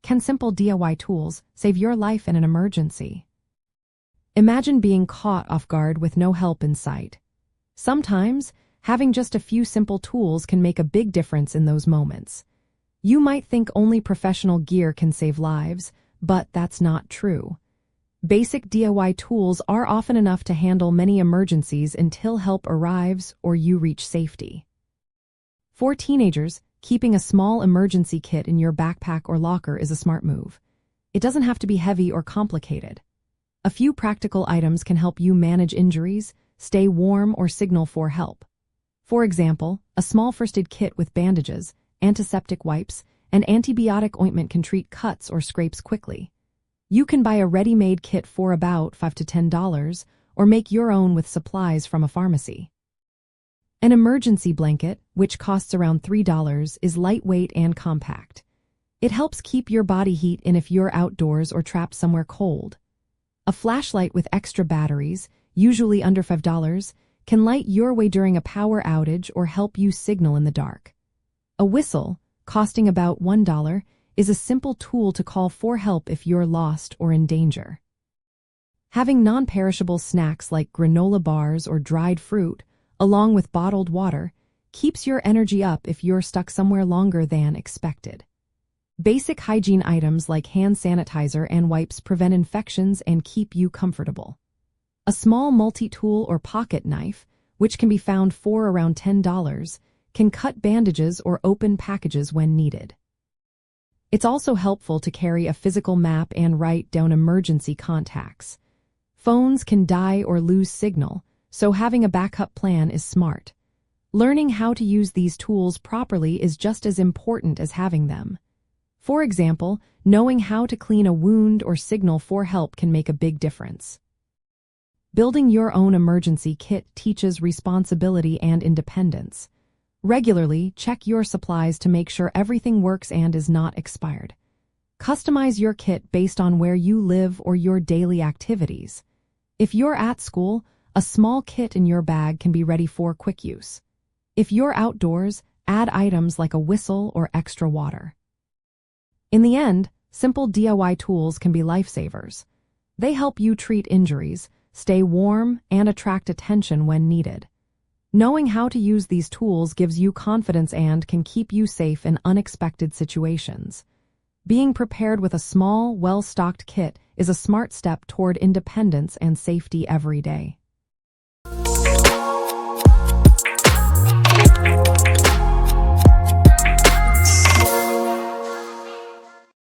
Can simple DIY tools save your life in an emergency? Imagine being caught off guard with no help in sight. Sometimes, having just a few simple tools can make a big difference in those moments. You might think only professional gear can save lives, but that's not true. Basic DIY tools are often enough to handle many emergencies until help arrives or you reach safety. For teenagers, keeping a small emergency kit in your backpack or locker is a smart move. It doesn't have to be heavy or complicated. A few practical items can help you manage injuries, stay warm, or signal for help. For example, a small first aid kit with bandages, antiseptic wipes, and antibiotic ointment can treat cuts or scrapes quickly. You can buy a ready-made kit for about $5 to $10 or make your own with supplies from a pharmacy. An emergency blanket, which costs around $3, is lightweight and compact. It helps keep your body heat in if you're outdoors or trapped somewhere cold. A flashlight with extra batteries, usually under $5, can light your way during a power outage or help you signal in the dark. A whistle, costing about $1, is a simple tool to call for help if you're lost or in danger. Having non-perishable snacks like granola bars or dried fruit, along with bottled water, keeps your energy up if you're stuck somewhere longer than expected. Basic hygiene items like hand sanitizer and wipes prevent infections and keep you comfortable. A small multi-tool or pocket knife, which can be found for around $10, can cut bandages or open packages when needed. It's also helpful to carry a physical map and write down emergency contacts. Phones can die or lose signal, so having a backup plan is smart. Learning how to use these tools properly is just as important as having them. For example, knowing how to clean a wound or signal for help can make a big difference. Building your own emergency kit teaches responsibility and independence. Regularly, check your supplies to make sure everything works and is not expired. Customize your kit based on where you live or your daily activities. If you're at school, a small kit in your bag can be ready for quick use. If you're outdoors, add items like a whistle or extra water. In the end, simple DIY tools can be lifesavers. They help you treat injuries, stay warm, and attract attention when needed. Knowing how to use these tools gives you confidence and can keep you safe in unexpected situations. Being prepared with a small, well-stocked kit is a smart step toward independence and safety every day.